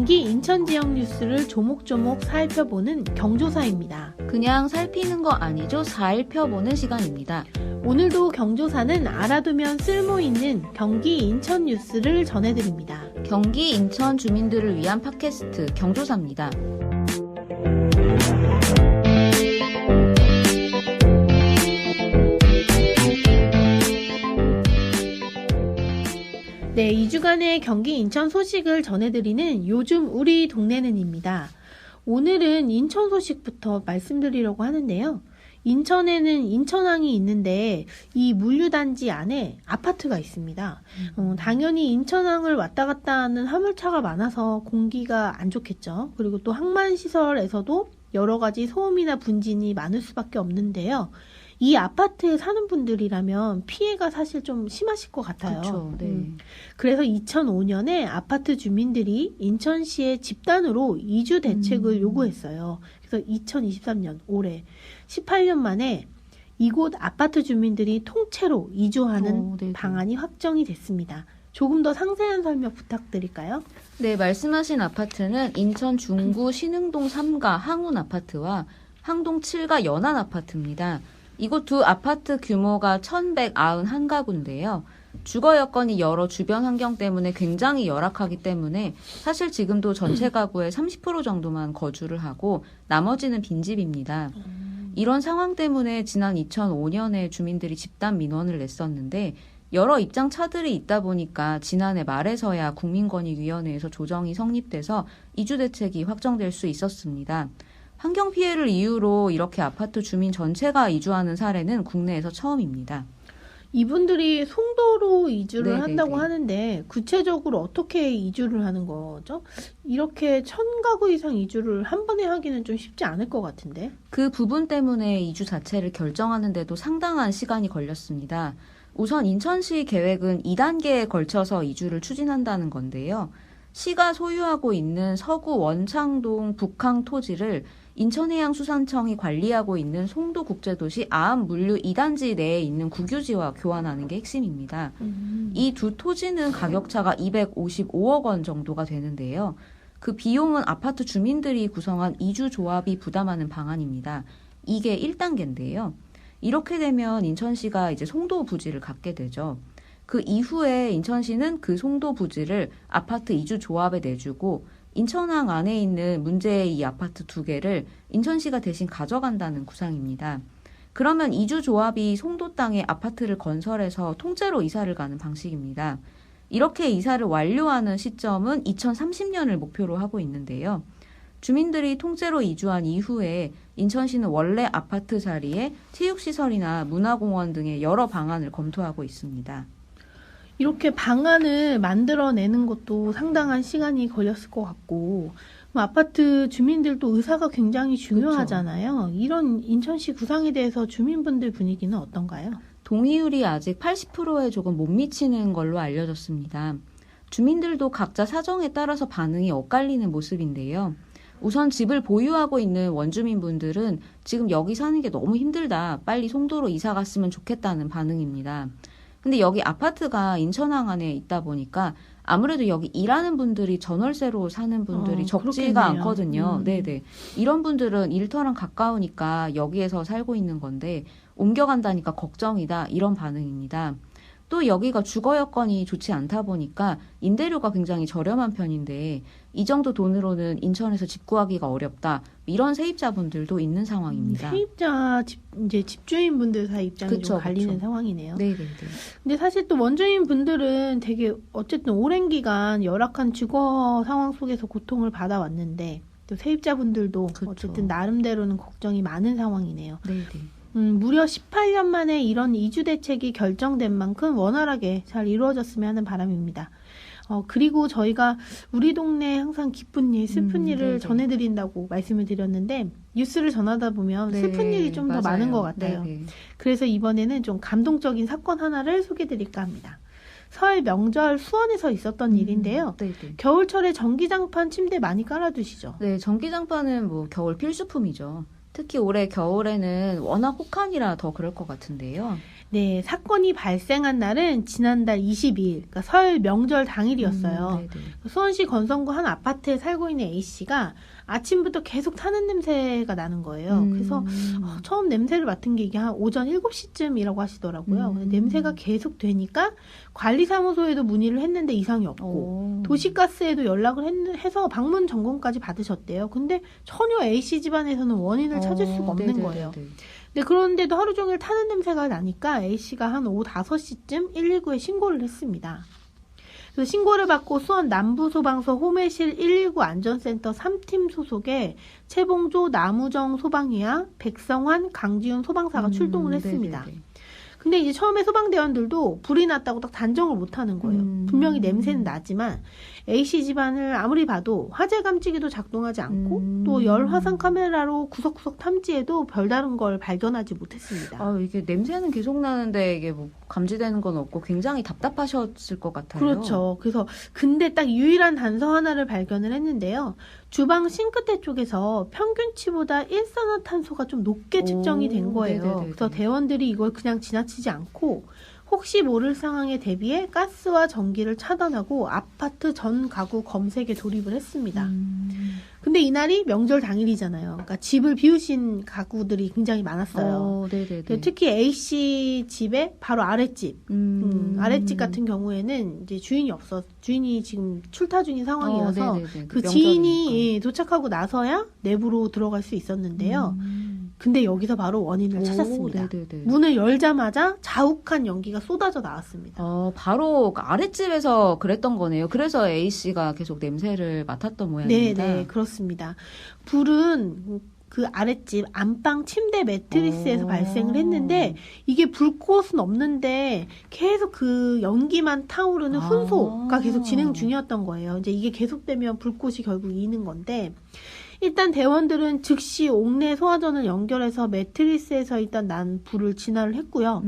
경기 인천 지역 뉴스를 조목조목 살펴보는 경조사입니다. 그냥 살피는 거 아니죠? 살펴보는 시간입니다. 오늘도 경조사는 알아두면 쓸모있는 경기 인천 뉴스를 전해드립니다. 경기 인천 주민들을 위한 팟캐스트 경조사입니다. 네, 2주간의 경기 인천 소식을 전해드리는 요즘 우리 동네는입니다. 오늘은 인천 소식부터 말씀드리려고 하는데요. 인천에는 인천항이 있는데 이 물류단지 안에 아파트가 있습니다. 당연히 인천항을 왔다 갔다 하는 화물차가 많아서 공기가 안 좋겠죠. 그리고 또 항만시설에서도 여러 가지 소음이나 분진이 많을 수밖에 없는데요. 이 아파트에 사는 분들이라면 피해가 사실 좀 심하실 것 같아요. 그렇죠. 네. 그래서 2005년에 아파트 주민들이 인천시에 집단으로 이주 대책을 요구했어요. 그래서 2023년 올해 18년 만에 이곳 아파트 주민들이 통째로 이주하는 방안이 확정이 됐습니다. 조금 더 상세한 설명 부탁드릴까요? 네, 말씀하신 아파트는 인천 중구 신흥동 3가 항운 아파트와 항동 7가 연안 아파트입니다. 이곳 두 아파트 규모가 1191가구인데요. 주거 여건이 여러 주변 환경 때문에 굉장히 열악하기 때문에 사실 지금도 전체 가구의 30% 정도만 거주를 하고 나머지는 빈집입니다. 이런 상황 때문에 지난 2005년에 주민들이 집단 민원을 냈었는데 여러 입장차들이 있다 보니까 지난해 말에서야 국민권익위원회에서 조정이 성립돼서 이주대책이 확정될 수 있었습니다. 환경 피해를 이유로 이렇게 아파트 주민 전체가 이주하는 사례는 국내에서 처음입니다. 이분들이 송도로 이주를 한다고 하는데 구체적으로 어떻게 이주를 하는 거죠? 이렇게 1000가구 이상 이주를 한 번에 하기는 좀 쉽지 않을 것 같은데. 그 부분 때문에 이주 자체를 결정하는 데도 상당한 시간이 걸렸습니다. 우선 인천시 계획은 2단계에 걸쳐서 이주를 추진한다는 건데요. 시가 소유하고 있는 서구 원창동 북항 토지를 인천해양수산청이 관리하고 있는 송도국제도시 아암물류 2단지 내에 있는 국유지와 교환하는 게 핵심입니다. 이 두 토지는 가격차가 255억 원 정도가 되는데요. 그 비용은 아파트 주민들이 구성한 이주조합이 부담하는 방안입니다. 이게 1단계인데요. 이렇게 되면 인천시가 이제 송도 부지를 갖게 되죠. 그 이후에 인천시는 그 송도 부지를 아파트 이주조합에 내주고 인천항 안에 있는 문제의 이 아파트 2개를 인천시가 대신 가져간다는 구상입니다. 그러면 이주조합이 송도 땅에 아파트를 건설해서 통째로 이사를 가는 방식입니다. 이렇게 이사를 완료하는 시점은 2030년을 목표로 하고 있는데요. 주민들이 통째로 이주한 이후에 인천시는 원래 아파트 자리에 체육시설이나 문화공원 등의 여러 방안을 검토하고 있습니다. 이렇게 방안을 만들어내는 것도 상당한 시간이 걸렸을 것 같고 아파트 주민들도 의사가 굉장히 중요하잖아요. 그렇죠. 이런 인천시 구상에 대해서 주민분들 분위기는 어떤가요? 동의율이 아직 80%에 조금 못 미치는 걸로 알려졌습니다. 주민들도 각자 사정에 따라서 반응이 엇갈리는 모습인데요. 우선 집을 보유하고 있는 원주민분들은 지금 여기 사는 게 너무 힘들다. 빨리 송도로 이사 갔으면 좋겠다는 반응입니다. 근데 여기 아파트가 인천항 안에 있다 보니까 아무래도 여기 일하는 분들이 전월세로 사는 분들이 적지가 않거든요. 네네. 이런 분들은 일터랑 가까우니까 여기에서 살고 있는 건데 옮겨간다니까 걱정이다. 이런 반응입니다. 또 여기가 주거 여건이 좋지 않다 보니까 임대료가 굉장히 저렴한 편인데 이 정도 돈으로는 인천에서 집 구하기가 어렵다. 이런 세입자분들도 있는 상황입니다. 세입자 이제 집주인분들 사이 입장이 좀 갈리는 상황이네요. 네. 근데 사실 또 원주민분들은 되게 어쨌든 오랜 기간 열악한 주거 상황 속에서 고통을 받아왔는데 또 세입자분들도 어쨌든 나름대로는 걱정이 많은 상황이네요. 네. 무려 18년 만에 이런 이주 대책이 결정된 만큼 원활하게 잘 이루어졌으면 하는 바람입니다. 그리고 저희가 우리 동네 항상 기쁜 일, 슬픈 일을 전해드린다고 말씀을 드렸는데 뉴스를 전하다 보면 슬픈 일이 좀 더 많은 것 같아요. 그래서 이번에는 좀 감동적인 사건 하나를 소개드릴까 합니다. 설 명절 수원에서 있었던 일인데요. 겨울철에 전기장판 침대 많이 깔아두시죠? 네, 전기장판은 뭐 겨울 필수품이죠. 특히 올해 겨울에는 워낙 혹한이라 더 그럴 것 같은데요. 네, 사건이 발생한 날은 지난달 22일, 그러니까 설 명절 당일이었어요. 네네. 수원시 건성구 한 아파트에 살고 있는 A씨가 아침부터 계속 타는 냄새가 나는 거예요. 그래서 처음 냄새를 맡은 게 이게 한 오전 7시쯤이라고 하시더라고요. 근데 냄새가 계속 되니까 관리사무소에도 문의를 했는데 이상이 없고 도시가스에도 연락을 해서 방문 점검까지 받으셨대요. 근데 전혀 A씨 집안에서는 원인을 찾을 수가 없는 거예요. 네, 그런데도 하루 종일 타는 냄새가 나니까 A씨가 한 오후 5시쯤 119에 신고를 했습니다. 그래서 신고를 받고 수원 남부소방서 호매실 119 안전센터 3팀 소속의 최봉조 나무정 소방이와 백성환 강지훈 소방사가 출동을 했습니다. 네네네. 근데 이제 처음에 소방대원들도 불이 났다고 딱 단정을 못하는 거예요. 분명히 냄새는 나지만 A씨 집안을 아무리 봐도 화재 감지기도 작동하지 않고 또 열 화상 카메라로 구석구석 탐지해도 별다른 걸 발견하지 못했습니다. 아, 이게 냄새는 계속 나는데 이게 뭐 감지되는 건 없고 굉장히 답답하셨을 것 같아요. 그렇죠. 그래서 근데 딱 유일한 단서 하나를 발견을 했는데요. 주방 싱크대 쪽에서 평균치보다 일산화탄소가 좀 높게 측정이 된 거예요. 네네네네. 그래서 대원들이 이걸 그냥 지나치지 않고 혹시 모를 상황에 대비해 가스와 전기를 차단하고 아파트 전 가구 검색에 돌입을 했습니다. 근데 이날이 명절 당일이잖아요. 그러니까 집을 비우신 가구들이 굉장히 많았어요. 네네네. 특히 A씨 집의 바로 아랫집, 아랫집 같은 경우에는 이제 주인이 지금 출타 중인 상황이어서 그 지인이 도착하고 나서야 내부로 들어갈 수 있었는데요. 근데 여기서 바로 원인을 찾았습니다. 네네네. 문을 열자마자 자욱한 연기가 쏟아져 나왔습니다. 바로 아랫집에서 그랬던 거네요. 그래서 A씨가 계속 냄새를 맡았던 모양입니다. 네, 그렇습니다. 불은 그 아랫집 안방 침대 매트리스에서 발생을 했는데 이게 불꽃은 없는데 계속 그 연기만 타오르는 훈소가 계속 진행 중이었던 거예요. 이제 이게 계속되면 불꽃이 결국 이는 건데 일단 대원들은 즉시 옥내 소화전을 연결해서 매트리스에서 일단 난 불을 진화를 했고요.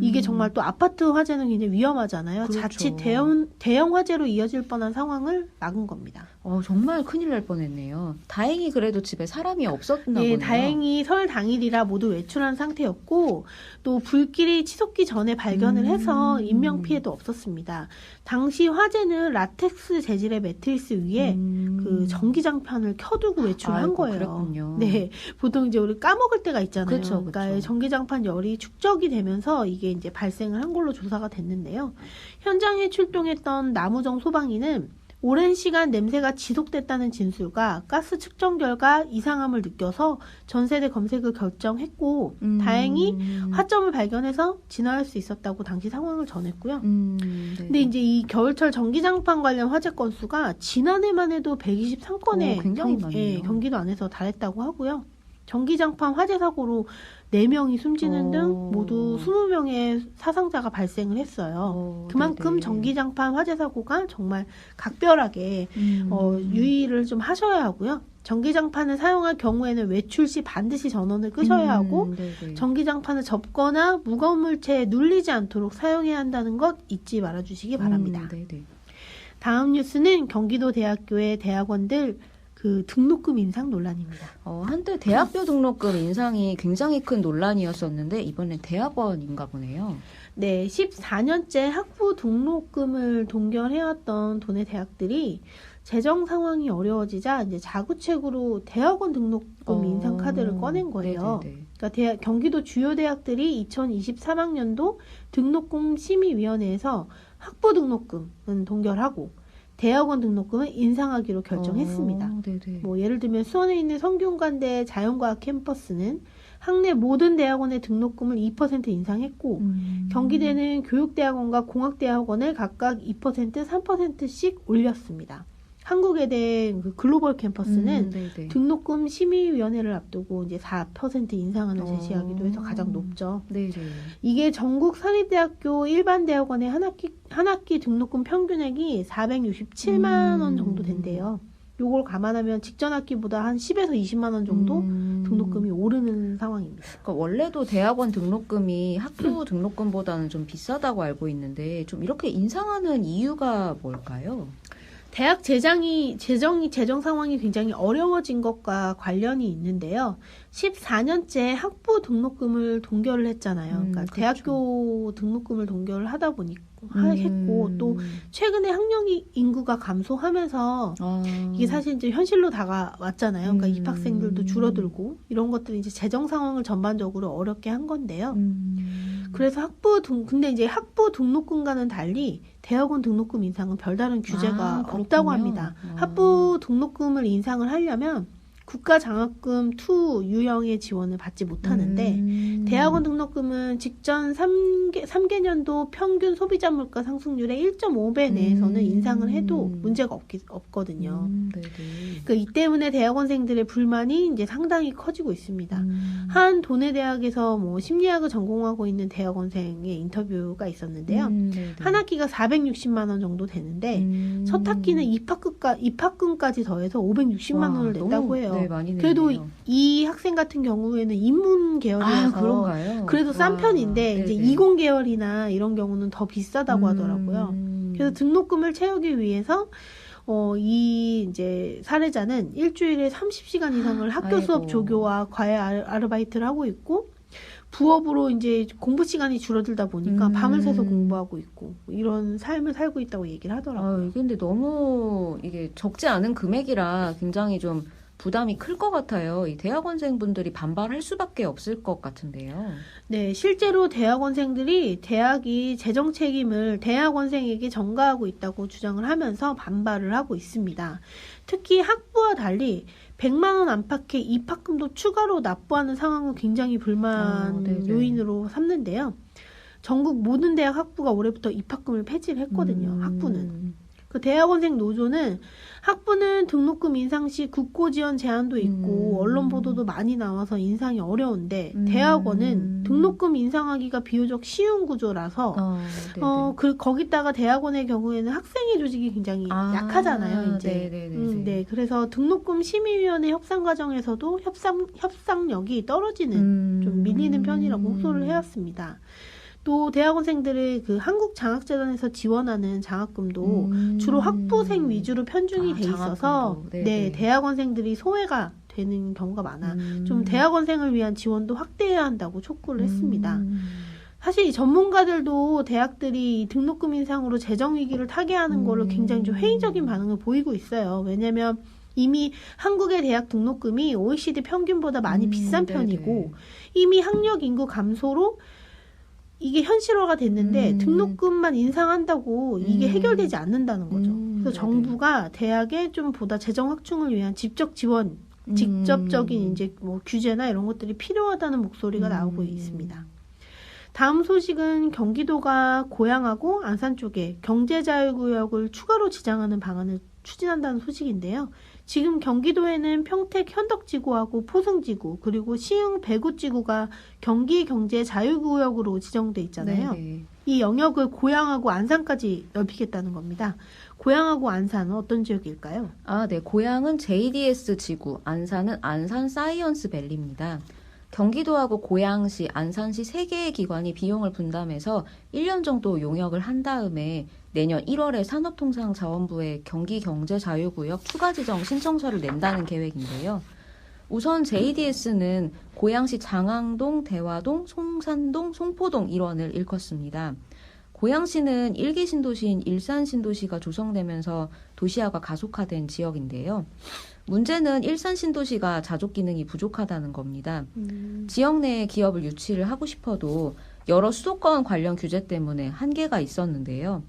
이게 정말 또 아파트 화재는 굉장히 위험하잖아요. 그렇죠. 자칫 대형 화재로 이어질 뻔한 상황을 막은 겁니다. 정말 큰일 날 뻔했네요. 다행히 그래도 집에 사람이 없었나 네, 보네요. 다행히 설 당일이라 모두 외출한 상태였고 또 불길이 치솟기 전에 발견을 해서 인명 피해도 없었습니다. 당시 화재는 라텍스 재질의 매트리스 위에 그 전기장판을 켜두고 외출한 거예요. 그랬군요. 네, 보통 이제 우리 까먹을 때가 있잖아요. 그쵸. 그러니까 전기장판 열이 축적이 되면서 이게 이제 발생을 한 걸로 조사가 됐는데요. 현장에 출동했던 나무정 소방인은 오랜 시간 냄새가 지속됐다는 진술과 가스 측정 결과 이상함을 느껴서 전세대 검색을 결정했고 다행히 화점을 발견해서 진화할 수 있었다고 당시 상황을 전했고요. 근데 이제 이 겨울철 전기장판 관련 화재 건수가 지난해만 해도 123건에 굉장히 많네요. 경기도 안에서 달했다고 하고요. 전기장판 화재 사고로 4명이 숨지는 등 모두 20명의 사상자가 발생을 했어요. 그만큼 네네. 전기장판 화재 사고가 정말 각별하게 유의를 좀 하셔야 하고요. 전기장판을 사용할 경우에는 외출 시 반드시 전원을 끄셔야 하고 전기장판을 접거나 무거운 물체에 눌리지 않도록 사용해야 한다는 것 잊지 말아주시기 바랍니다. 다음 뉴스는 경기도 대학교의 대학원들 그 등록금 인상 논란입니다. 한때 대학교 등록금 인상이 굉장히 큰 논란이었었는데 이번엔 대학원인가 보네요. 네, 14년째 학부 등록금을 동결해왔던 도내 대학들이 재정 상황이 어려워지자 이제 자구책으로 대학원 등록금 인상 카드를 꺼낸 거예요. 그러니까 경기도 주요 대학들이 2023학년도 등록금 심의위원회에서 학부 등록금은 동결하고 대학원 등록금은 인상하기로 결정했습니다. 뭐 예를 들면 수원에 있는 성균관대 자연과학 캠퍼스는 학내 모든 대학원의 등록금을 2% 인상했고 경기대는 교육대학원과 공학대학원을 각각 2%, 3%씩 올렸습니다. 한국외대 그 글로벌 캠퍼스는 등록금 심의위원회를 앞두고 이제 4% 인상안을 제시하기도 해서 가장 높죠. 이게 전국 사립대학교 일반 대학원의 한 학기 등록금 평균액이 467만 원 정도 된대요. 요걸 감안하면 직전 학기보다 한 10에서 20만 원 정도 등록금이 오르는 상황입니다. 그러니까 원래도 대학원 등록금이 학부 등록금보다는 좀 비싸다고 알고 있는데 좀 이렇게 인상하는 이유가 뭘까요? 대학 재정 상황이 굉장히 어려워진 것과 관련이 있는데요. 14년째 학부 등록금을 동결을 했잖아요. 그러니까 그렇죠. 대학교 등록금을 동결을 하다 보니까 했고 또 최근에 학령 인구가 감소하면서 이게 사실 이제 현실로 다가왔잖아요. 그러니까 입학생들도 줄어들고 이런 것들이 이제 재정 상황을 전반적으로 어렵게 한 건데요. 그래서 근데 이제 학부 등록금과는 달리 대학원 등록금 인상은 별다른 규제가 없다고 합니다. 학부 등록금을 인상을 하려면 국가 장학금 2 유형의 지원을 받지 못하는데 대학원 등록금은 직전 3개년도 평균 소비자 물가 상승률의 1.5배 내에서는 인상을 해도 문제가 없거든요. 그러니까 이 때문에 대학원생들의 불만이 이제 상당히 커지고 있습니다. 한 도내 대학에서 뭐 심리학을 전공하고 있는 대학원생의 인터뷰가 있었는데요. 한 학기가 460만 원 정도 되는데 첫 학기는 입학금까지 더해서 560만 원을 냈다고 해요. 네, 많이 그래도 내네요. 이 학생 같은 경우에는 인문 계열이라서 그런가요? 그래도 싼 편인데 네네. 이제 이공 계열이나 이런 경우는 더 비싸다고 하더라고요. 그래서 등록금을 채우기 위해서 이 이제 사례자는 일주일에 30시간 이상을 학교 수업 아이고. 조교와 과외 아르바이트를 하고 있고 부업으로 이제 공부 시간이 줄어들다 보니까 밤을 새서 공부하고 있고 이런 삶을 살고 있다고 얘기를 하더라고요. 근데 너무 이게 적지 않은 금액이라 굉장히 좀 부담이 클 것 같아요. 이 대학원생분들이 반발할 수밖에 없을 것 같은데요. 네, 실제로 대학원생들이 대학이 재정 책임을 대학원생에게 전가하고 있다고 주장을 하면서 반발을 하고 있습니다. 특히 학부와 달리 100만 원 안팎의 입학금도 추가로 납부하는 상황은 굉장히 불만 네네. 요인으로 삼는데요. 전국 모든 대학 학부가 올해부터 입학금을 폐지를 했거든요. 학부는. 그 대학원생 노조는 학부는 등록금 인상 시 국고 지원 제한도 있고 언론 보도도 많이 나와서 인상이 어려운데 대학원은 등록금 인상하기가 비교적 쉬운 구조라서 거기다가 대학원의 경우에는 학생의 조직이 굉장히 약하잖아요. 이제. 네, 그래서 등록금 심의위원회 협상 과정에서도 협상력이 떨어지는 좀 밀리는 편이라고 호소를 해왔습니다. 또 대학원생들의 그 한국장학재단에서 지원하는 장학금도 주로 학부생 위주로 편중이 돼 있어서 네, 대학원생들이 소외가 되는 경우가 많아. 좀 대학원생을 위한 지원도 확대해야 한다고 촉구를 했습니다. 사실 이 전문가들도 대학들이 등록금 인상으로 재정 위기를 타개하는 거를 굉장히 좀 회의적인 반응을 보이고 있어요. 왜냐하면 이미 한국의 대학 등록금이 OECD 평균보다 많이 비싼 편이고 이미 학력 인구 감소로 이게 현실화가 됐는데 등록금만 인상한다고 이게 해결되지 않는다는 거죠. 그래서 정부가 대학에 좀 보다 재정 확충을 위한 직접적인 이제 뭐 규제나 이런 것들이 필요하다는 목소리가 나오고 있습니다. 다음 소식은 경기도가 고양하고 안산 쪽에 경제자유구역을 추가로 지정하는 방안을 추진한다는 소식인데요. 지금 경기도에는 평택 현덕지구하고 포승지구 그리고 시흥 배구지구가 경기경제자유구역으로 지정돼 있잖아요. 네네. 이 영역을 고양하고 안산까지 넓히겠다는 겁니다. 고양하고 안산은 어떤 지역일까요? 네. 고양은 JDS 지구, 안산은 안산 사이언스 밸리입니다. 경기도하고 고양시, 안산시 3개의 기관이 비용을 분담해서 1년 정도 용역을 한 다음에 내년 1월에 산업통상자원부에 경기경제자유구역 추가 지정 신청서를 낸다는 계획인데요. 우선 JDS는 고양시 장항동, 대화동, 송산동, 송포동 일원을 일컫습니다. 고양시는 1기 신도시인 일산신도시가 조성되면서 도시화가 가속화된 지역인데요. 문제는 일산신도시가 자족 기능이 부족하다는 겁니다. 지역 내에 기업을 유치를 하고 싶어도 여러 수도권 관련 규제 때문에 한계가 있었는데요.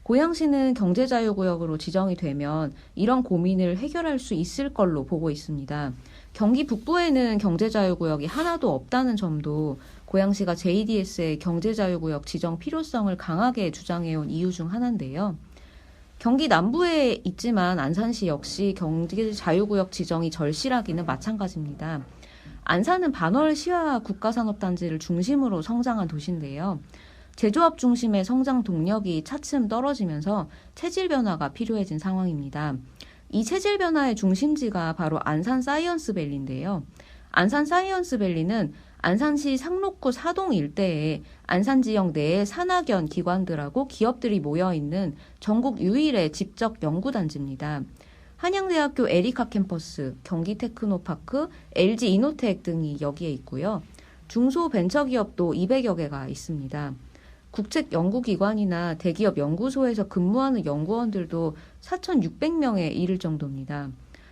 고양시는 경제자유구역으로 지정이 되면 이런 고민을 해결할 수 있을 걸로 보고 있습니다. 경기 북부에는 경제자유구역이 하나도 없다는 점도 고양시가 JDS의 경제자유구역 지정 필요성을 강하게 주장해온 이유 중 하나인데요. 경기 남부에 있지만 안산시 역시 경제자유구역 지정이 절실하기는 마찬가지입니다. 안산은 반월 시화 국가산업단지를 중심으로 성장한 도시인데요. 제조업 중심의 성장 동력이 차츰 떨어지면서 체질 변화가 필요해진 상황입니다. 이 체질 변화의 중심지가 바로 안산 사이언스밸리인데요. 안산 사이언스밸리는 안산시 상록구 사동 일대에 안산 지역 내에 산학연 기관들하고 기업들이 모여있는 전국 유일의 지적 연구단지입니다. 한양대학교 에리카 캠퍼스, 경기테크노파크, LG 이노텍 등이 여기에 있고요. 중소벤처기업도 200여 개가 있습니다. 국책연구기관이나 대기업 연구소에서 근무하는 연구원들도 4,600명에 이를 정도입니다.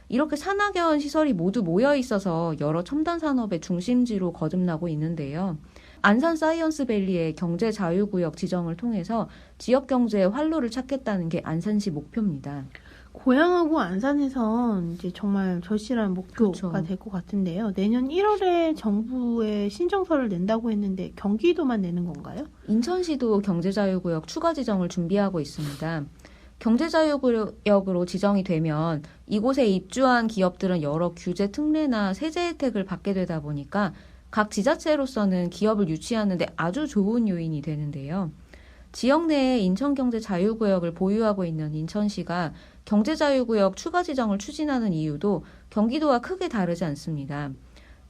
이렇게 산학연 시설이 모두 모여 있어서 여러 첨단 산업의 중심지로 거듭나고 있는데요. 안산 사이언스밸리의 경제자유구역 지정을 통해서 지역 경제의 활로를 찾겠다는 게 안산시 목표입니다. 고향하고 안산에선 이제 정말 절실한 목표가 그렇죠. 될 것 같은데요. 내년 1월에 정부에 신청서를 낸다고 했는데 경기도만 내는 건가요? 인천시도 경제자유구역 추가 지정을 준비하고 있습니다. 경제자유구역으로 지정이 되면 이곳에 입주한 기업들은 여러 규제 특례나 세제 혜택을 받게 되다 보니까 각 지자체로서는 기업을 유치하는 데 아주 좋은 요인이 되는데요. 지역 내에 인천경제자유구역을 보유하고 있는 인천시가 경제자유구역 추가 지정을 추진하는 이유도 경기도와 크게 다르지 않습니다.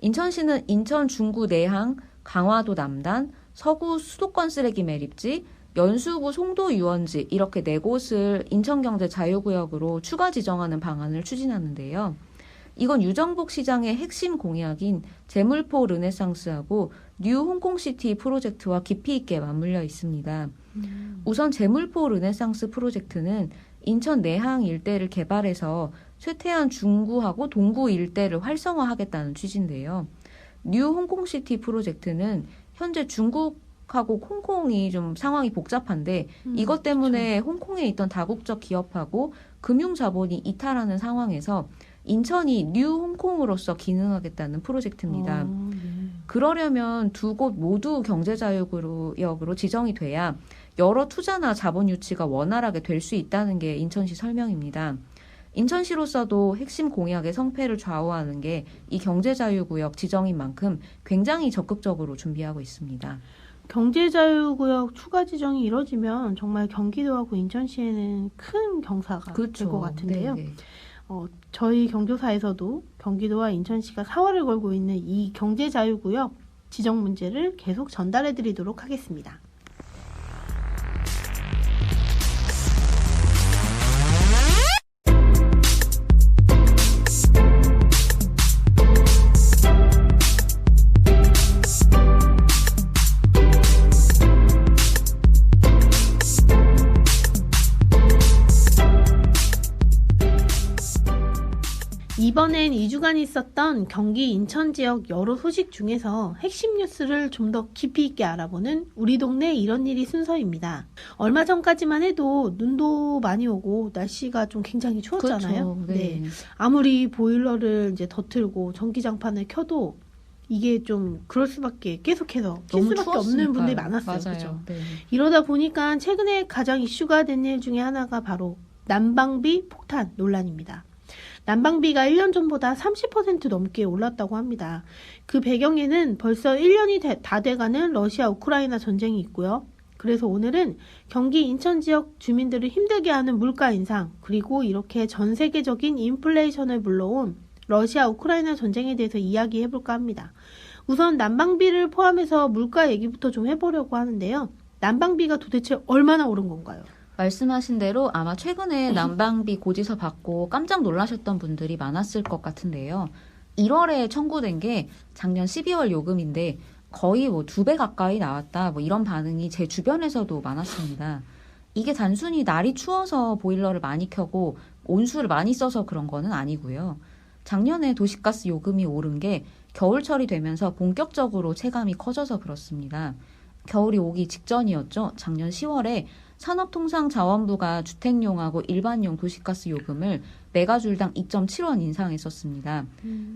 인천시는 인천 중구 내항, 강화도 남단, 서구 수도권 쓰레기 매립지, 연수구 송도 유원지 이렇게 4곳을 인천경제자유구역으로 추가 지정하는 방안을 추진하는데요. 이건 유정복 시장의 핵심 공약인 제물포 르네상스하고 뉴 홍콩시티 프로젝트와 깊이 있게 맞물려 있습니다. 우선 제물포 르네상스 프로젝트는 인천 내항 일대를 개발해서 쇠퇴한 중구하고 동구 일대를 활성화하겠다는 취지인데요. 뉴 홍콩시티 프로젝트는 현재 중국하고 홍콩이 좀 상황이 복잡한데 이것 때문에 그렇죠. 홍콩에 있던 다국적 기업하고 금융자본이 이탈하는 상황에서 인천이 뉴 홍콩으로서 기능하겠다는 프로젝트입니다. 네. 그러려면 두 곳 모두 경제자유구역으로 지정이 돼야 여러 투자나 자본 유치가 원활하게 될 수 있다는 게 인천시 설명입니다. 인천시로서도 핵심 공약의 성패를 좌우하는 게 이 경제자유구역 지정인 만큼 굉장히 적극적으로 준비하고 있습니다. 경제자유구역 추가 지정이 이뤄지면 정말 경기도하고 인천시에는 큰 경사가 그렇죠. 될 것 같은데요. 네네. 저희 경조사에서도 경기도와 인천시가 사활을 걸고 있는 이 경제자유구역 지정 문제를 계속 전달해 드리도록 하겠습니다. 이번엔 2주간 있었던 경기 인천 지역 여러 소식 중에서 핵심 뉴스를 좀 더 깊이 있게 알아보는 우리 동네 이런 일이 순서입니다. 얼마 전까지만 해도 눈도 많이 오고 날씨가 좀 굉장히 추웠잖아요. 그렇죠. 네. 아무리 보일러를 이제 더 틀고 전기장판을 켜도 이게 좀 그럴 수밖에 계속해서 킬 수밖에 없는 분들이 많았어요. 그렇죠? 네. 이러다 보니까 최근에 가장 이슈가 된 일 중에 하나가 바로 난방비 폭탄 논란입니다. 난방비가 1년 전보다 30% 넘게 올랐다고 합니다. 그 배경에는 벌써 1년이 다 돼가는 러시아 우크라이나 전쟁이 있고요. 그래서 오늘은 경기 인천 지역 주민들을 힘들게 하는 물가 인상, 그리고 이렇게 전 세계적인 인플레이션을 불러온 러시아 우크라이나 전쟁에 대해서 이야기해볼까 합니다. 우선 난방비를 포함해서 물가 얘기부터 좀 해보려고 하는데요. 난방비가 도대체 얼마나 오른 건가요? 말씀하신 대로 아마 최근에 난방비 고지서 받고 깜짝 놀라셨던 분들이 많았을 것 같은데요. 1월에 청구된 게 작년 12월 요금인데 거의 2배 가까이 나왔다. 이런 반응이 제 주변에서도 많았습니다. 이게 단순히 날이 추워서 보일러를 많이 켜고 온수를 많이 써서 그런 거는 아니고요. 작년에 도시가스 요금이 오른 게 겨울철이 되면서 본격적으로 체감이 커져서 그렇습니다. 겨울이 오기 직전이었죠. 작년 10월에 산업통상자원부가 주택용하고 일반용 도시가스 요금을 메가줄당 2.7원 인상했었습니다.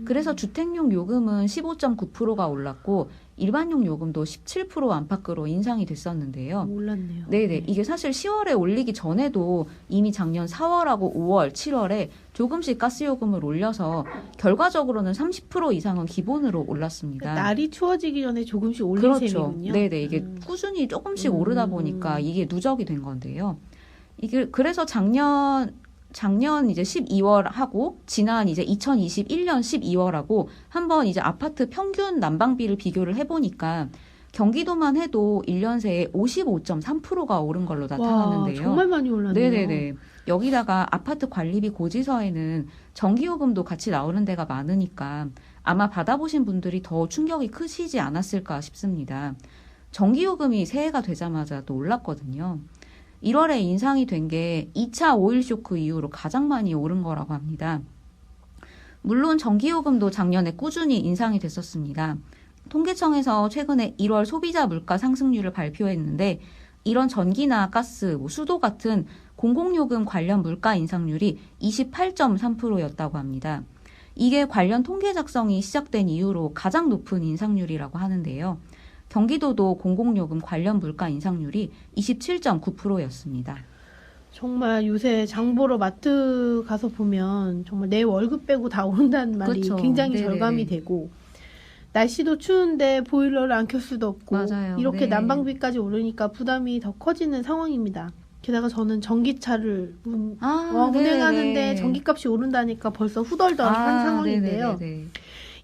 그래서 주택용 요금은 15.9%가 올랐고 일반용 요금도 17% 안팎으로 인상이 됐었는데요. 몰랐네요. 네네. 이게 사실 10월에 올리기 전에도 이미 작년 4월하고 5월, 7월에 조금씩 가스요금을 올려서 결과적으로는 30% 이상은 기본으로 올랐습니다. 날이 추워지기 전에 조금씩 올린 그렇죠. 셈이군요. 네네. 이게 꾸준히 조금씩 오르다 보니까 이게 누적이 된 건데요. 이게 그래서 작년 작년 이제 12월하고 지난 이제 2021년 12월하고 한번 이제 아파트 평균 난방비를 비교를 해보니까 경기도만 해도 1년 새에 55.3%가 오른 걸로 나타났는데요. 와, 정말 많이 올랐네요. 네네네. 여기다가 아파트 관리비 고지서에는 전기요금도 같이 나오는 데가 많으니까 아마 받아보신 분들이 더 충격이 크시지 않았을까 싶습니다. 전기요금이 새해가 되자마자 또 올랐거든요. 1월에 인상이 된 게 2차 오일 쇼크 이후로 가장 많이 오른 거라고 합니다. 물론 전기요금도 작년에 꾸준히 인상이 됐었습니다. 통계청에서 최근에 1월 소비자 물가 상승률을 발표했는데 이런 전기나 가스, 수도 같은 공공요금 관련 물가 인상률이 28.3%였다고 합니다. 이게 관련 통계 작성이 시작된 이후로 가장 높은 인상률이라고 하는데요. 경기도도 공공요금 관련 물가 인상률이 27.9%였습니다. 정말 요새 장 보러 마트 가서 보면 정말 내 월급 빼고 다 오른다는 말이 그렇죠. 굉장히 네네네. 절감이 되고 날씨도 추운데 보일러를 안 켤 수도 없고 맞아요. 이렇게 네. 난방비까지 오르니까 부담이 더 커지는 상황입니다. 게다가 저는 전기차를 운행하는데 네네. 전기값이 오른다니까 벌써 후덜덜한 상황인데요. 네네네네.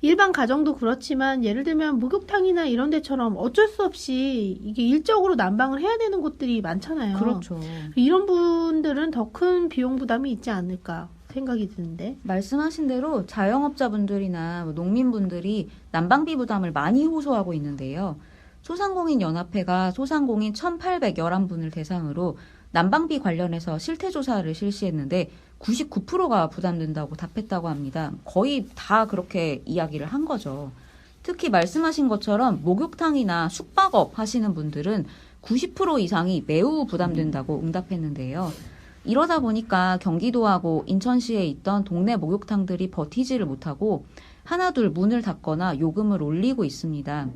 일반 가정도 그렇지만 예를 들면 목욕탕이나 이런 데처럼 어쩔 수 없이 이게 일적으로 난방을 해야 되는 곳들이 많잖아요. 그렇죠. 이런 분들은 더 큰 비용 부담이 있지 않을까 생각이 드는데. 말씀하신 대로 자영업자분들이나 농민분들이 난방비 부담을 많이 호소하고 있는데요. 소상공인연합회가 소상공인 1,811분을 대상으로 난방비 관련해서 실태조사를 실시했는데 99%가 부담된다고 답했다고 합니다. 거의 다 그렇게 이야기를 한 거죠. 특히 말씀하신 것처럼 목욕탕이나 숙박업 하시는 분들은 90% 이상이 매우 부담된다고 응답했는데요. 이러다 보니까 경기도하고 인천시에 있던 동네 목욕탕들이 버티지를 못하고 하나둘 문을 닫거나 요금을 올리고 있습니다.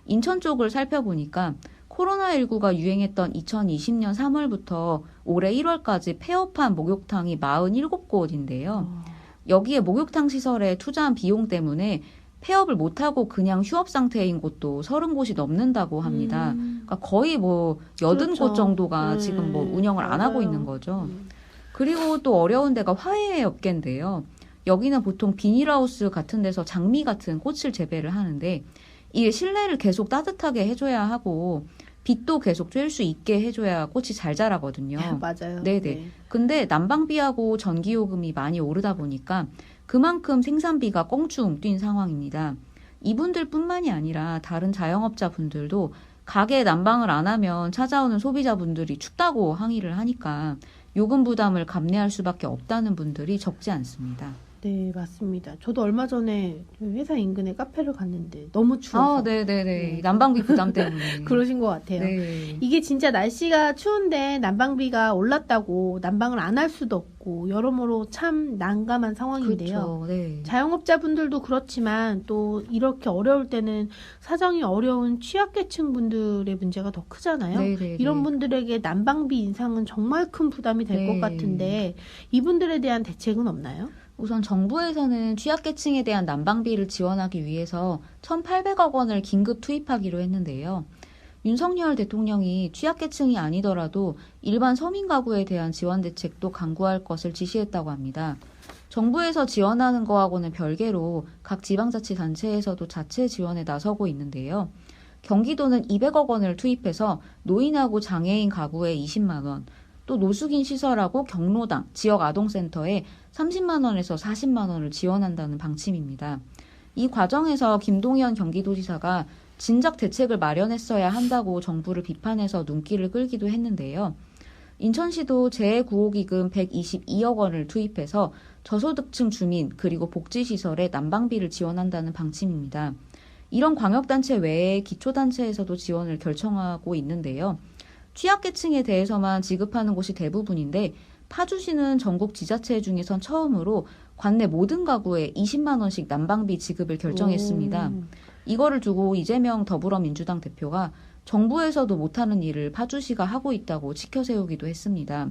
인천 쪽을 살펴보니까 코로나19가 유행했던 2020년 3월부터 올해 1월까지 폐업한 목욕탕이 47곳인데요. 여기에 목욕탕 시설에 투자한 비용 때문에 폐업을 못하고 그냥 휴업 상태인 곳도 30곳이 넘는다고 합니다. 그러니까 거의 뭐 80곳 그렇죠. 정도가 지금 뭐 운영을 안 하고 맞아요. 있는 거죠. 그리고 또 어려운 데가 화훼 업계인데요. 여기는 보통 비닐하우스 같은 데서 장미 같은 꽃을 재배를 하는데 이게 실내를 계속 따뜻하게 해줘야 하고 빛도 계속 쬐을 수 있게 해줘야 꽃이 잘 자라거든요. 맞아요. 네네. 네. 근데 난방비하고 전기요금이 많이 오르다 보니까 그만큼 생산비가 껑충 뛴 상황입니다. 이분들뿐만이 아니라 다른 자영업자분들도 가게 난방을 안 하면 찾아오는 소비자분들이 춥다고 항의를 하니까 요금 부담을 감내할 수밖에 없다는 분들이 적지 않습니다. 네, 맞습니다. 저도 얼마 전에 회사 인근에 카페를 갔는데 너무 추워서 네네네. 네. 난방비 부담 때문에. 그러신 것 같아요. 네. 이게 진짜 날씨가 추운데 난방비가 올랐다고 난방을 안 할 수도 없고 여러모로 참 난감한 상황인데요. 그렇죠. 네. 자영업자분들도 그렇지만 또 이렇게 어려울 때는 사정이 어려운 취약계층 분들의 문제가 더 크잖아요. 네네네. 이런 분들에게 난방비 인상은 정말 큰 부담이 될 것 네. 같은데 이분들에 대한 대책은 없나요? 우선 정부에서는 취약계층에 대한 난방비를 지원하기 위해서 1,800억 원을 긴급 투입하기로 했는데요. 윤석열 대통령이 취약계층이 아니더라도 일반 서민 가구에 대한 지원 대책도 강구할 것을 지시했다고 합니다. 정부에서 지원하는 거하고는 별개로 각 지방자치단체에서도 자체 지원에 나서고 있는데요. 경기도는 200억 원을 투입해서 노인하고 장애인 가구에 20만 원, 또 노숙인 시설하고 경로당, 지역 아동센터에 30만 원에서 40만 원을 지원한다는 방침입니다. 이 과정에서 김동연 경기도지사가 진작 대책을 마련했어야 한다고 정부를 비판해서 눈길을 끌기도 했는데요. 인천시도 재구호기금 122억 원을 투입해서 저소득층 주민 그리고 복지시설에 난방비를 지원한다는 방침입니다. 이런 광역단체 외에 기초단체에서도 지원을 결정하고 있는데요. 취약계층에 대해서만 지급하는 곳이 대부분인데 파주시는 전국 지자체 중에선 처음으로 관내 모든 가구에 20만 원씩 난방비 지급을 결정했습니다. 이거를 두고 이재명 더불어민주당 대표가 정부에서도 못하는 일을 파주시가 하고 있다고 치켜세우기도 했습니다.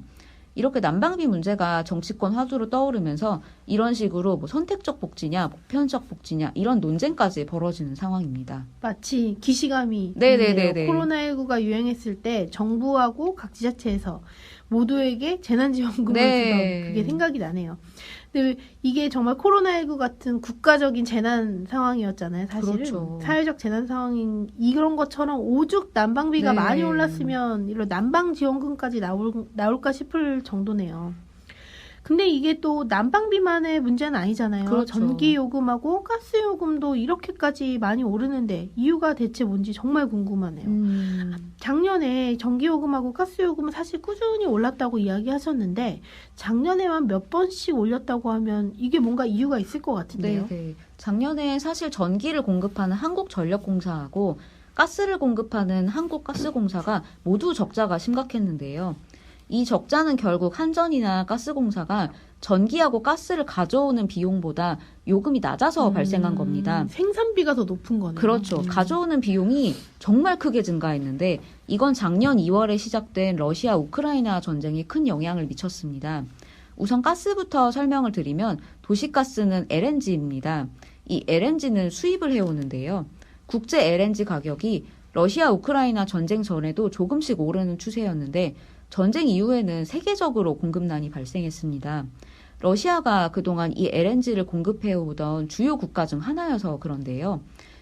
이렇게 난방비 문제가 정치권 화두로 떠오르면서 이런 식으로 뭐 선택적 복지냐, 보편적 복지냐 이런 논쟁까지 벌어지는 상황입니다. 마치 기시감이 네네네네. 있는데요. 코로나19가 유행했을 때 정부하고 각 지자체에서 모두에게 재난지원금을 네. 주던 그게 생각이 나네요. 근데 이게 정말 코로나19 같은 국가적인 재난 상황이었잖아요. 사실은 그렇죠. 사회적 재난 상황인 이런 것처럼 오죽 난방비가 네. 많이 올랐으면 이런 난방지원금까지 나올까 싶을 정도네요. 근데 이게 또 난방비만의 문제는 아니잖아요. 그렇죠. 전기요금하고 가스요금도 이렇게까지 많이 오르는데 이유가 대체 뭔지 정말 궁금하네요. 작년에 전기요금하고 가스요금은 사실 꾸준히 올랐다고 이야기하셨는데 작년에만 몇 번씩 올렸다고 하면 이게 뭔가 이유가 있을 것 같은데요. 네. 작년에 사실 전기를 공급하는 한국전력공사하고 가스를 공급하는 한국가스공사가 모두 적자가 심각했는데요. 이 적자는 결국 한전이나 가스공사가 전기하고 가스를 가져오는 비용보다 요금이 낮아서 발생한 겁니다. 생산비가 더 높은 거네요. 그렇죠. 가져오는 비용이 정말 크게 증가했는데 이건 작년 2월에 시작된 러시아 우크라이나 전쟁에 큰 영향을 미쳤습니다. 우선 가스부터 설명을 드리면 도시가스는 LNG입니다. 이 LNG는 수입을 해오는데요. 국제 LNG 가격이 러시아 우크라이나 전쟁 전에도 조금씩 오르는 추세였는데 전쟁 이후에는 세계적으로 공급난이 발생했습니다. 러시아가 그동안 이 LNG를 공급해오던 주요 국가 중 하나여서 그런데요.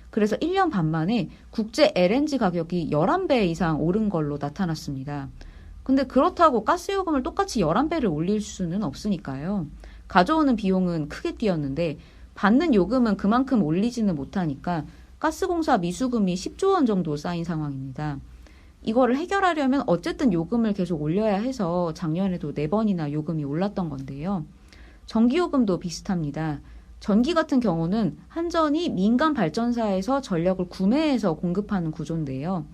그래서 1년 반 만에 국제 LNG 가격이 11배 이상 오른 걸로 나타났습니다. 근데 그렇다고 가스요금을 똑같이 11배를 올릴 수는 없으니까요. 가져오는 비용은 크게 뛰었는데 받는 요금은 그만큼 올리지는 못하니까 가스공사 미수금이 10조 원 정도 쌓인 상황입니다. 이거를 해결하려면 어쨌든 요금을 계속 올려야 해서 작년에도 4번이나 요금이 올랐던 건데요. 전기요금도 비슷합니다. 전기 같은 경우는 한전이 민간 발전사에서 전력을 구매해서 공급하는 구조인데요.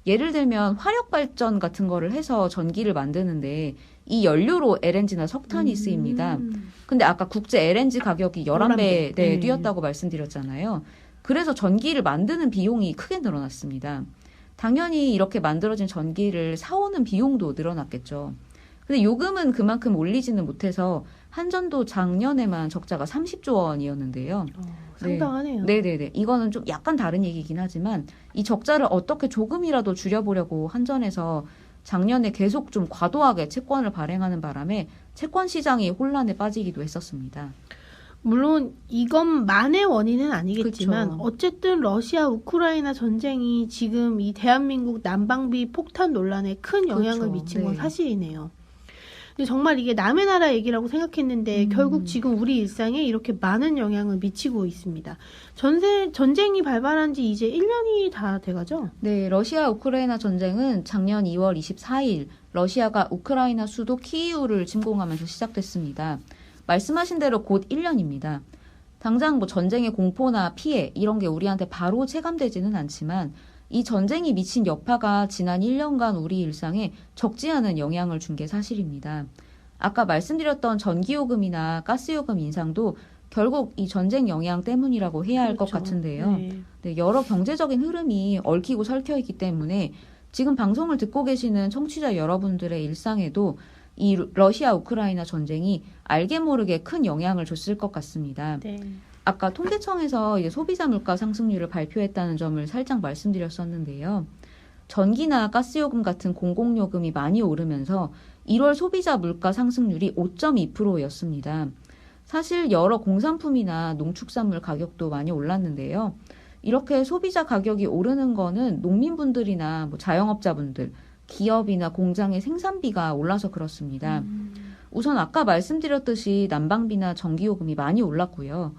예를 들면 화력발전 같은 거를 해서 전기를 만드는데 이 연료로 LNG나 석탄이 쓰입니다. 근데 아까 국제 LNG 가격이 11배 뛰었다고 말씀드렸잖아요. 그래서 전기를 만드는 비용이 크게 늘어났습니다. 당연히 이렇게 만들어진 전기를 사오는 비용도 늘어났겠죠. 근데 요금은 그만큼 올리지는 못해서 한전도 작년에만 적자가 30조 원이었는데요. 상당하네요. 네네네. 이거는 좀 약간 다른 얘기긴 하지만 이 적자를 어떻게 조금이라도 줄여보려고 한전에서 작년에 계속 좀 과도하게 채권을 발행하는 바람에 채권 시장이 혼란에 빠지기도 했었습니다. 물론 이것만의 원인은 아니겠지만 그쵸. 어쨌든 러시아 우크라이나 전쟁이 지금 이 대한민국 난방비 폭탄 논란에 큰 영향을 그렇죠. 미친 건 네. 사실이네요. 근데 정말 이게 남의 나라 얘기라고 생각했는데 결국 지금 우리 일상에 이렇게 많은 영향을 미치고 있습니다. 전쟁이 발발한 지 이제 1년이 다 돼가죠? 네, 러시아 우크라이나 전쟁은 작년 2월 24일 러시아가 우크라이나 수도 키이우를 침공하면서 시작됐습니다. 말씀하신 대로 곧 1년입니다. 당장 뭐 전쟁의 공포나 피해 이런 게 우리한테 바로 체감되지는 않지만 이 전쟁이 미친 여파가 지난 1년간 우리 일상에 적지 않은 영향을 준 게 사실입니다. 아까 말씀드렸던 전기요금이나 가스요금 인상도 결국 이 전쟁 영향 때문이라고 해야 할 것 그렇죠. 같은데요. 네. 네, 여러 경제적인 흐름이 얽히고 설켜 있기 때문에 지금 방송을 듣고 계시는 청취자 여러분들의 일상에도 이 러시아 우크라이나 전쟁이 알게 모르게 큰 영향을 줬을 것 같습니다. 네. 아까 통계청에서 이제 소비자 물가 상승률을 발표했다는 점을 살짝 말씀드렸었는데요. 전기나 가스요금 같은 공공요금이 많이 오르면서 1월 소비자 물가 상승률이 5.2%였습니다. 사실 여러 공산품이나 농축산물 가격도 많이 올랐는데요. 이렇게 소비자 가격이 오르는 거는 농민분들이나 뭐 자영업자분들, 기업이나 공장의 생산비가 올라서 그렇습니다. 우선 아까 말씀드렸듯이 난방비나 전기요금이 많이 올랐고요.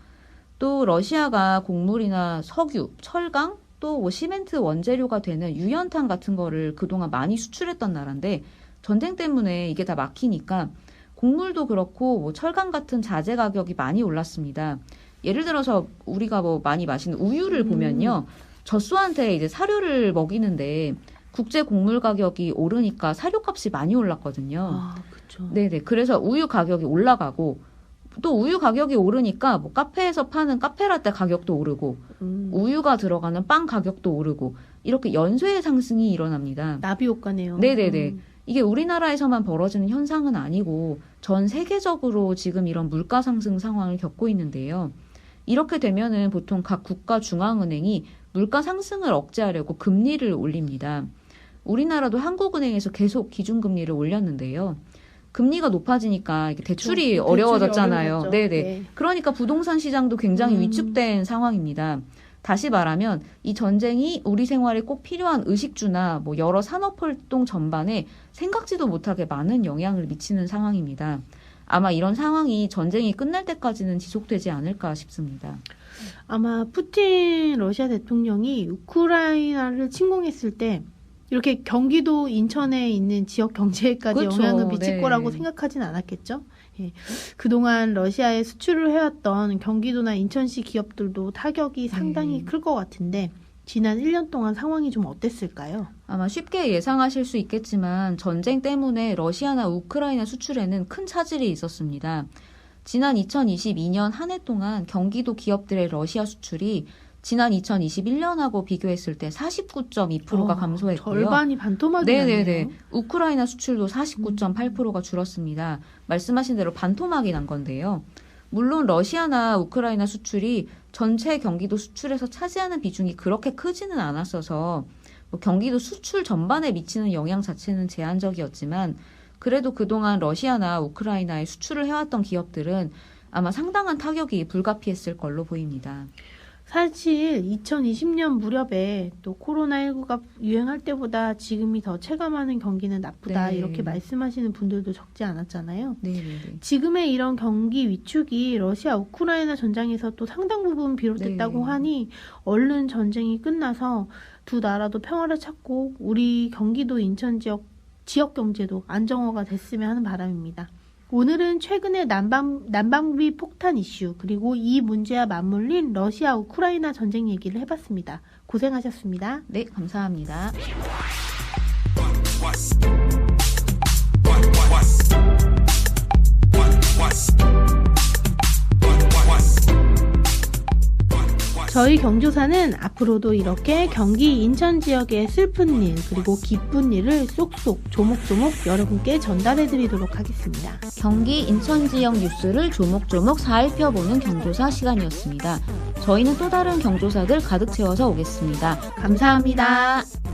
또 러시아가 곡물이나 석유, 철강, 또 뭐 시멘트 원재료가 되는 유연탄 같은 거를 그동안 많이 수출했던 나라인데 전쟁 때문에 이게 다 막히니까 곡물도 그렇고 뭐 철강 같은 자재 가격이 많이 올랐습니다. 예를 들어서 우리가 뭐 많이 마시는 우유를 보면요. 젖소한테 이제 사료를 먹이는데 국제 곡물 가격이 오르니까 사료값이 많이 올랐거든요. 아, 그렇죠. 네네. 그래서 우유 가격이 올라가고 또 우유 가격이 오르니까 뭐 카페에서 파는 카페라떼 가격도 오르고 우유가 들어가는 빵 가격도 오르고 이렇게 연쇄 상승이 일어납니다. 나비 효과네요. 네네네. 이게 우리나라에서만 벌어지는 현상은 아니고 전 세계적으로 지금 이런 물가 상승 상황을 겪고 있는데요. 이렇게 되면은 보통 각 국가 중앙은행이 물가 상승을 억제하려고 금리를 올립니다. 우리나라도 한국은행에서 계속 기준금리를 올렸는데요. 금리가 높아지니까 이게 대출이 어려워졌잖아요. 네네. 네. 그러니까 부동산 시장도 굉장히 위축된 상황입니다. 다시 말하면 이 전쟁이 우리 생활에 꼭 필요한 의식주나 뭐 여러 산업활동 전반에 생각지도 못하게 많은 영향을 미치는 상황입니다. 아마 이런 상황이 전쟁이 끝날 때까지는 지속되지 않을까 싶습니다. 아마 푸틴 러시아 대통령이 우크라이나를 침공했을 때 이렇게 경기도 인천에 있는 지역 경제에까지 그렇죠. 영향을 미칠 네. 거라고 생각하진 않았겠죠. 예. 그동안 러시아에 수출을 해왔던 경기도나 인천시 기업들도 타격이 상당히 클 것 같은데 지난 1년 동안 상황이 좀 어땠을까요? 아마 쉽게 예상하실 수 있겠지만 전쟁 때문에 러시아나 우크라이나 수출에는 큰 차질이 있었습니다. 지난 2022년 한 해 동안 경기도 기업들의 러시아 수출이 지난 2021년하고 비교했을 때 49.2%가 감소했고요. 절반이 반토막이 네네네. 났네요. 우크라이나 수출도 49.8%가 줄었습니다. 말씀하신 대로 반토막이 난 건데요. 물론 러시아나 우크라이나 수출이 전체 경기도 수출에서 차지하는 비중이 그렇게 크지는 않았어서 뭐 경기도 수출 전반에 미치는 영향 자체는 제한적이었지만 그래도 그동안 러시아나 우크라이나에 수출을 해왔던 기업들은 아마 상당한 타격이 불가피했을 걸로 보입니다. 사실 2020년 무렵에 또 코로나19가 유행할 때보다 지금이 더 체감하는 경기는 나쁘다 네. 이렇게 말씀하시는 분들도 적지 않았잖아요. 네네네. 지금의 이런 경기 위축이 러시아 우크라이나 전장에서 또 상당 부분 비롯됐다고 네. 하니 얼른 전쟁이 끝나서 두 나라도 평화를 찾고 우리 경기도 인천 지역 경제도 안정화가 됐으면 하는 바람입니다. 오늘은 최근의 난방비 폭탄 이슈 그리고 이 문제와 맞물린 러시아 우크라이나 전쟁 얘기를 해봤습니다. 고생하셨습니다. 네, 감사합니다. 저희 경조사는 앞으로도 이렇게 경기 인천 지역의 슬픈 일 그리고 기쁜 일을 쏙쏙 조목조목 여러분께 전달해드리도록 하겠습니다. 경기 인천 지역 뉴스를 조목조목 살펴보는 경조사 시간이었습니다. 저희는 또 다른 경조사들 가득 채워서 오겠습니다. 감사합니다. 감사합니다.